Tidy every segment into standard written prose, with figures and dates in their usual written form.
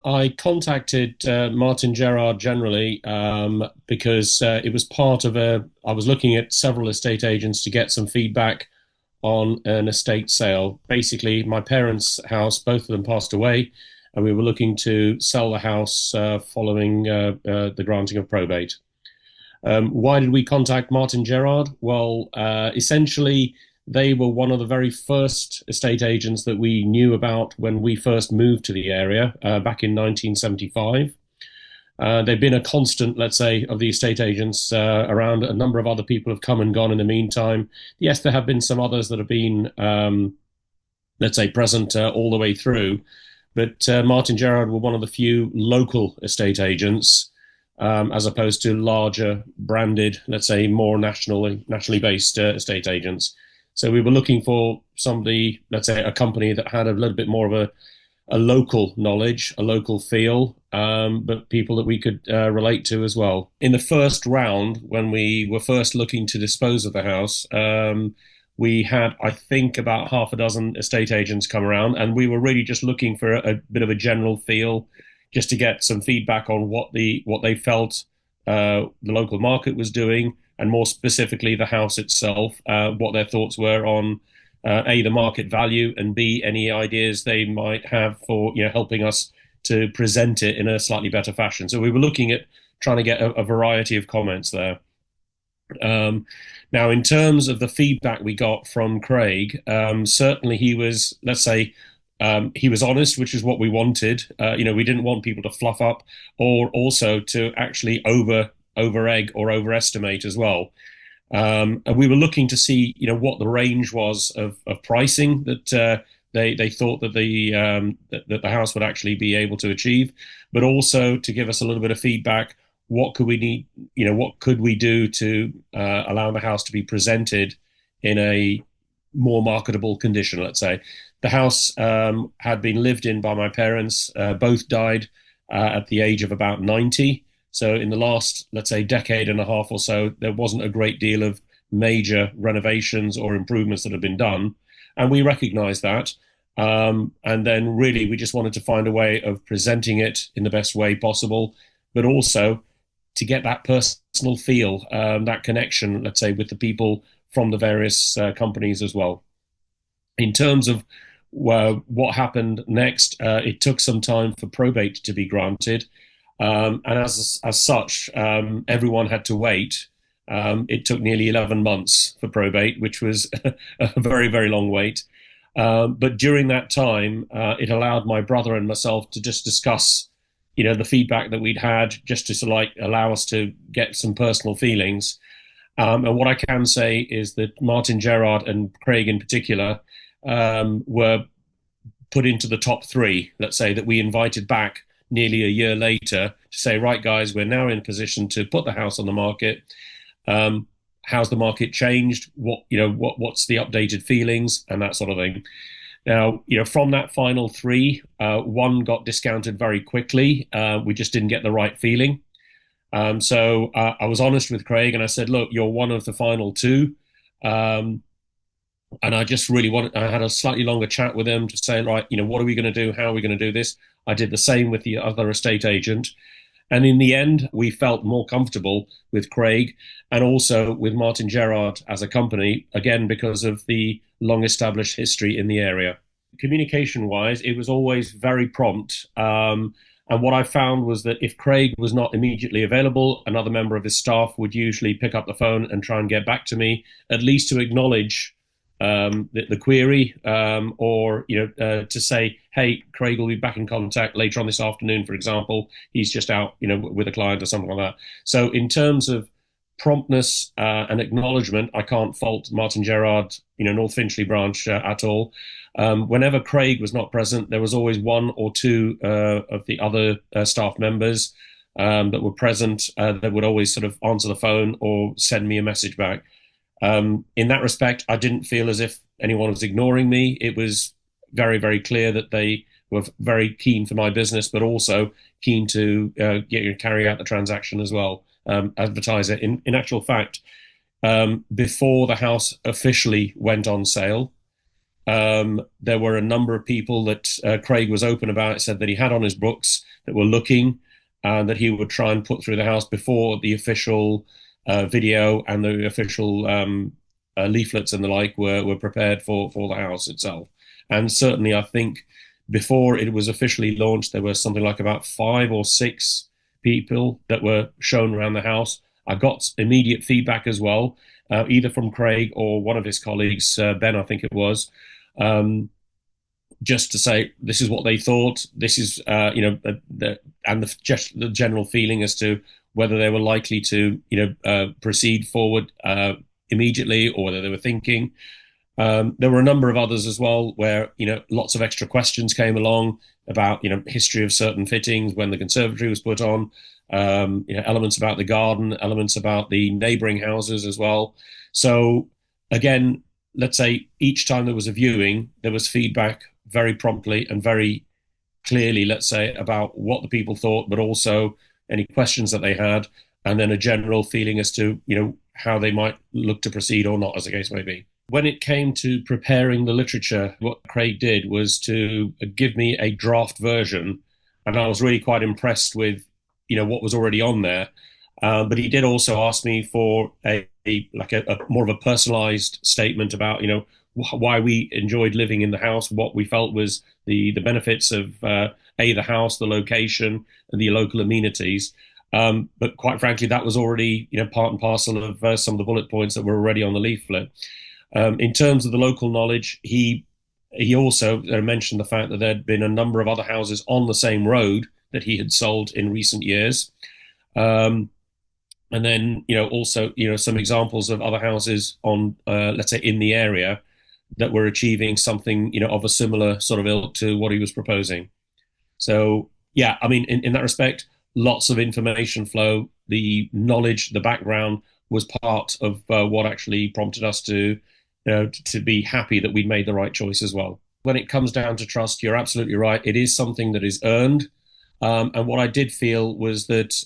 I contacted Martin Gerard generally because it was part of I was looking at several estate agents to get some feedback on an estate sale. Basically, my parents' house, both of them passed away, and we were looking to sell the house following the granting of probate. Why did we contact Martin Gerard? Well, essentially, they were one of the very first estate agents that we knew about when we first moved to the area back in 1975. They've been a constant, let's say, of the estate agents around. A number of other people have come and gone in the meantime. Yes, there have been some others that have been, let's say, present all the way through. But Martin Gerard were one of the few local estate agents, as opposed to larger branded, let's say, more nationally based estate agents. So we were looking for somebody, let's say, a company that had a little bit more of a local knowledge, a local feel, but people that we could relate to as well. In the first round, when we were first looking to dispose of the house, we had, I think, about half a dozen estate agents come around, and we were really just looking for a bit of a general feel, just to get some feedback on what they felt the local market was doing, and more specifically the house itself, what their thoughts were on A, the market value, and B, any ideas they might have for helping us to present it in a slightly better fashion. So we were looking at trying to get a variety of comments there. Now, in terms of the feedback we got from Craig, certainly he was, let's say, he was honest, which is what we wanted. We didn't want people to fluff up or also to actually over egg or overestimate as well. And we were looking to see, what the range was of pricing that they thought that the house would actually be able to achieve, but also to give us a little bit of feedback. What could we need? What could we do to allow the house to be presented in a more marketable condition? Let's say the house had been lived in by my parents. Both died at the age of about 90. So in the last, let's say, decade and a half or so, there wasn't a great deal of major renovations or improvements that had been done. And we recognized that. And then really, we just wanted to find a way of presenting it in the best way possible, but also to get that personal feel, that connection, let's say, with the people from the various companies as well. In terms of what happened next, it took some time for probate to be granted. And as such, everyone had to wait. It took nearly 11 months for probate, which was a very, very long wait. But during that time, it allowed my brother and myself to just discuss, the feedback that we'd had, just to sort of allow us to get some personal feelings. And what I can say is that Martin Gerard and Craig in particular were put into the top three, let's say, that we invited back nearly a year later to say, right, guys, we're now in a position to put the house on the market. How's the market changed? What's the updated feelings and that sort of thing. Now, from that final three, one got discounted very quickly. We just didn't get the right feeling. So I was honest with Craig and I said, look, you're one of the final two. And I just really I had a slightly longer chat with him to say, right, what are we going to do? How are we going to do this? I did the same with the other estate agent. And in the end, we felt more comfortable with Craig and also with Martin Gerard as a company, again, because of the long established history in the area. Communication wise, it was always very prompt. And what I found was that if Craig was not immediately available, another member of his staff would usually pick up the phone and try and get back to me, at least to acknowledge the query, or to say, hey, Craig will be back in contact later on this afternoon, for example. He's just out, with a client or something like that. So in terms of promptness and acknowledgement, I can't fault Martin Gerard, North Finchley branch at all. Whenever Craig was not present, there was always one or two of the other staff members that were present that would always sort of answer the phone or send me a message back. In that respect, I didn't feel as if anyone was ignoring me. It was very, very clear that they were very keen for my business, but also keen to carry out the transaction as well, advertise it. In actual fact, before the house officially went on sale, There were a number of people that Craig was open about, said that he had on his books that were looking and that he would try and put through the house before the official video and the official leaflets and the like were prepared for the house itself. And certainly, I think before it was officially launched, there were something like about 5 or 6 people that were shown around the house. I got immediate feedback as well, either from Craig or one of his colleagues, Ben, I think it was, um, just to say this is what they thought. This is, and just the general feeling as to whether they were likely to, proceed forward immediately or whether they were thinking. There were a number of others as well where, lots of extra questions came along about, history of certain fittings when the conservatory was put on, elements about the garden, elements about the neighbouring houses as well. So again, let's say each time there was a viewing, there was feedback very promptly and very clearly, let's say, about what the people thought, but also any questions that they had, and then a general feeling as to, how they might look to proceed or not, as the case may be. When it came to preparing the literature, what Craig did was to give me a draft version, and I was really quite impressed with, what was already on there. But he did also ask me for a more of a personalized statement about, why we enjoyed living in the house, what we felt was the benefits of the house, the location, and the local amenities. But quite frankly, that was already, part and parcel of some of the bullet points that were already on the leaflet. In terms of the local knowledge, he also mentioned the fact that there'd been a number of other houses on the same road that he had sold in recent years. And then, also, some examples of other houses on, let's say, in the area that were achieving something, of a similar sort of ilk to what he was proposing. So, yeah, I mean, in that respect, lots of information flow, the knowledge, the background was part of what actually prompted us to, to be happy that we'd made the right choice as well. When it comes down to trust, you're absolutely right. It is something that is earned. And what I did feel was that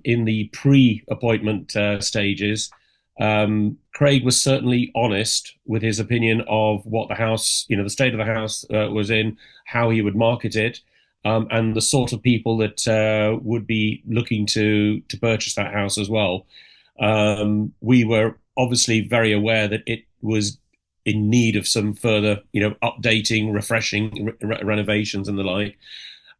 in the pre-appointment stages, Craig was certainly honest with his opinion of what the house, the state of the house was in, how he would market it, and the sort of people that would be looking to purchase that house as well. We were obviously very aware that it was in need of some further, updating, refreshing, renovations and the like.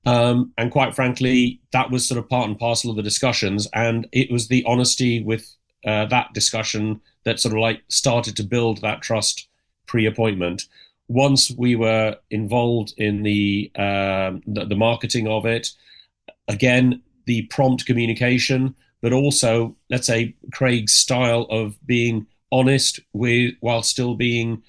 And quite frankly, that was sort of part and parcel of the discussions. And it was the honesty with that discussion that sort of like started to build that trust pre-appointment. Once we were involved in the marketing of it, again, the prompt communication, but also, let's say, Craig's style of being honest with while still being,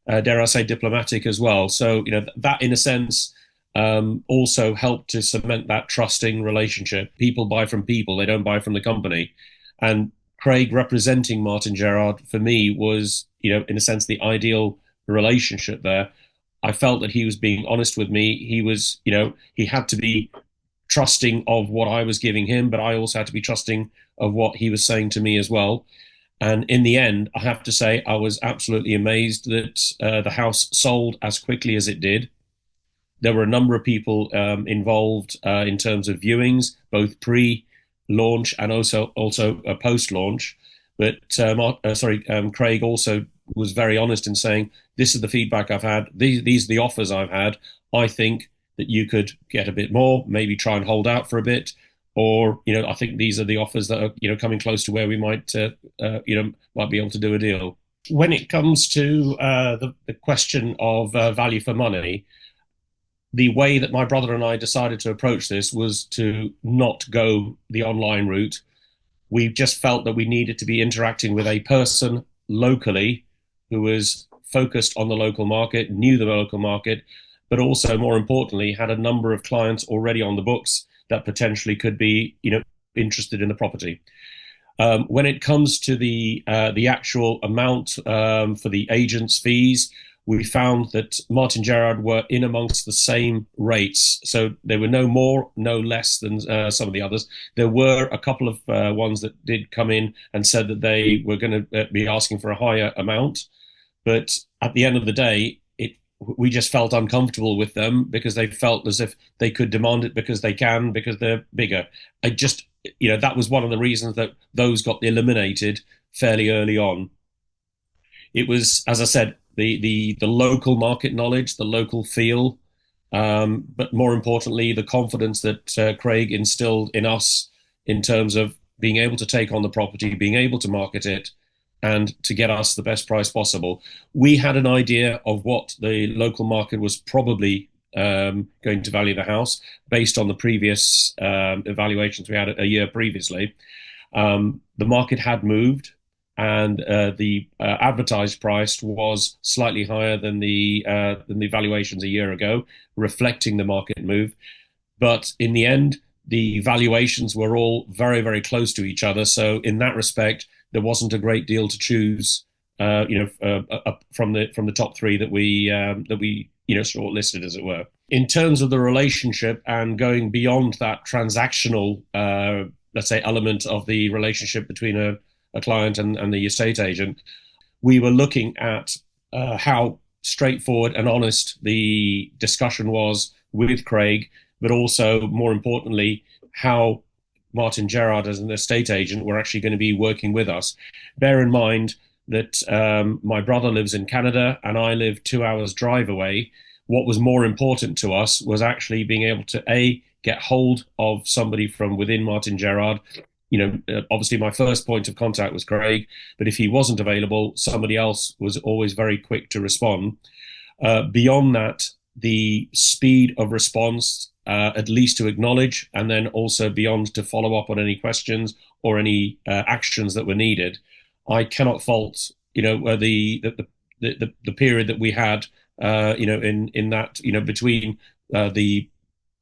dare I say, diplomatic as well. So, that in a sense also helped to cement that trusting relationship. People buy from people, they don't buy from the company. And Craig representing Martin Gerard for me was, in a sense, the ideal relationship there. I felt that he was being honest with me. He was, he had to be trusting of what I was giving him, but I also had to be trusting of what he was saying to me as well. And in the end, I have to say, I was absolutely amazed that the house sold as quickly as it did. There were a number of people involved in terms of viewings, both pre-launch and also post-launch. But Craig also was very honest in saying, "This is the feedback I've had. These are the offers I've had. I think that you could get a bit more, maybe try and hold out for a bit, or I think these are the offers that are coming close to where we might might be able to do a deal." When it comes to the question of value for money, the way that my brother and I decided to approach this was to not go the online route. We just felt that we needed to be interacting with a person locally who was focused on the local market, knew the local market, but also more importantly, had a number of clients already on the books that potentially could be, interested in the property. When it comes to the actual amount for the agent's fees, we found that Martin Gerard were in amongst the same rates. So they were no more, no less than some of the others. There were a couple of ones that did come in and said that they were going to be asking for a higher amount. But at the end of the day, we just felt uncomfortable with them because they felt as if they could demand it because they can, because they're bigger. I just, that was one of the reasons that those got eliminated fairly early on. It was, as I said, the local market knowledge, the local feel, but more importantly, the confidence that Craig instilled in us in terms of being able to take on the property, being able to market it, and to get us the best price possible. We had an idea of what the local market was probably going to value the house based on the previous evaluations we had a year previously. The market had moved, and the advertised price was slightly higher than the valuations a year ago, reflecting the market move. But in the end, the valuations were all very, very close to each other. So in that respect, there wasn't a great deal to choose, from the top three that we shortlisted, as it were. In terms of the relationship and going beyond that transactional, let's say, element of the relationship between a client and the estate agent, we were looking at how straightforward and honest the discussion was with Craig, but also, more importantly, how Martin Gerard, as an estate agent, were actually going to be working with us. Bear in mind that my brother lives in Canada and I live 2 hours drive away. What was more important to us was actually being able to, A, get hold of somebody from within Martin Gerard. Obviously my first point of contact was Craig, but if he wasn't available, somebody else was always very quick to respond. Beyond that, the speed of response, at least to acknowledge, and then also beyond to follow up on any questions or any actions that were needed. I cannot fault, the period that we had, in that, between the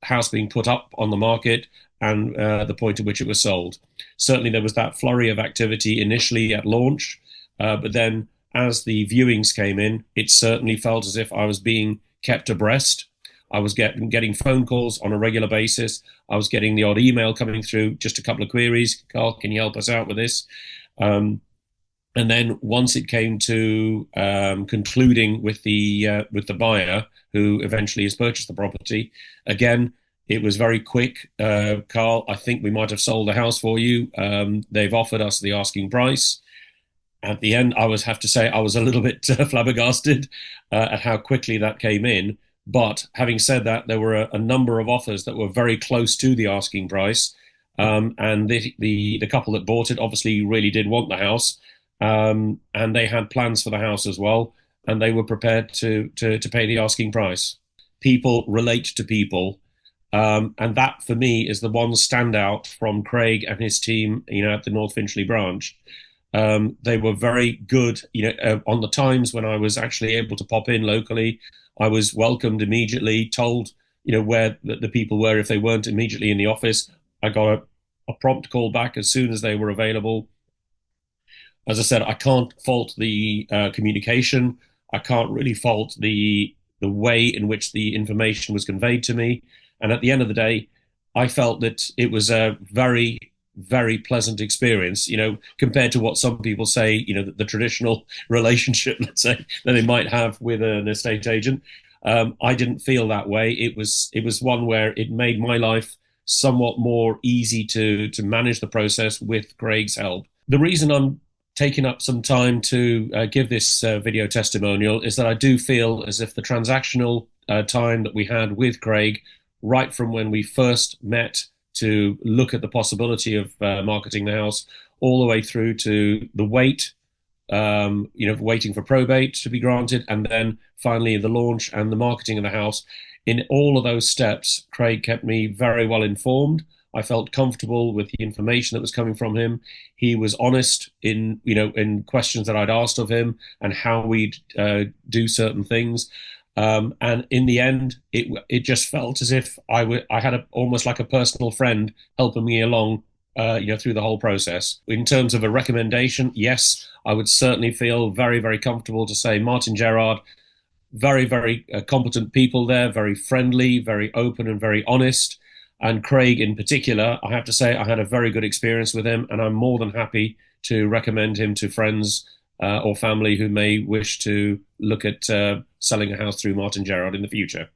house being put up on the market and the point at which it was sold. Certainly, there was that flurry of activity initially at launch, but then as the viewings came in, it certainly felt as if I was being kept abreast. I was getting phone calls on a regular basis. I was getting the odd email coming through, just a couple of queries. Carl, can you help us out with this? And then once it came to concluding with the buyer who eventually has purchased the property, again, it was very quick. Carl, I think we might have sold the house for you. They've offered us the asking price. At the end, have to say I was a little bit flabbergasted at how quickly that came in. But having said that, there were a number of offers that were very close to the asking price, and the couple that bought it obviously really did want the house, and they had plans for the house as well, and they were prepared to pay the asking price. People relate to people, and that for me is the one standout from Craig and his team, at the North Finchley branch. They were very good, on the times when I was actually able to pop in locally. I was welcomed immediately, told, where the people were if they weren't immediately in the office. I got a prompt call back as soon as they were available. As I said, I can't fault the communication. I can't really fault the way in which the information was conveyed to me. And at the end of the day, I felt that it was a very, very pleasant experience, compared to what some people say, the traditional relationship, let's say, that they might have with an estate agent. I didn't feel that way. It was one where it made my life somewhat more easy to manage the process with Craig's help. The reason I'm taking up some time to give this video testimonial is that I do feel as if the transactional time that we had with Craig, right from when we first met to look at the possibility of marketing the house, all the way through to the wait, waiting for probate to be granted, and then finally the launch and the marketing of the house. In all of those steps, Craig kept me very well informed. I felt comfortable with the information that was coming from him. He was honest in questions that I'd asked of him and how we'd do certain things. And in the end, it just felt as if I had almost like a personal friend helping me along, through the whole process. In terms of a recommendation, yes, I would certainly feel very, very comfortable to say Martin Gerard, very, very competent people there, very friendly, very open and very honest. And Craig in particular, I have to say I had a very good experience with him, and I'm more than happy to recommend him to friends or family who may wish to look at selling a house through Martin Gerrard in the future.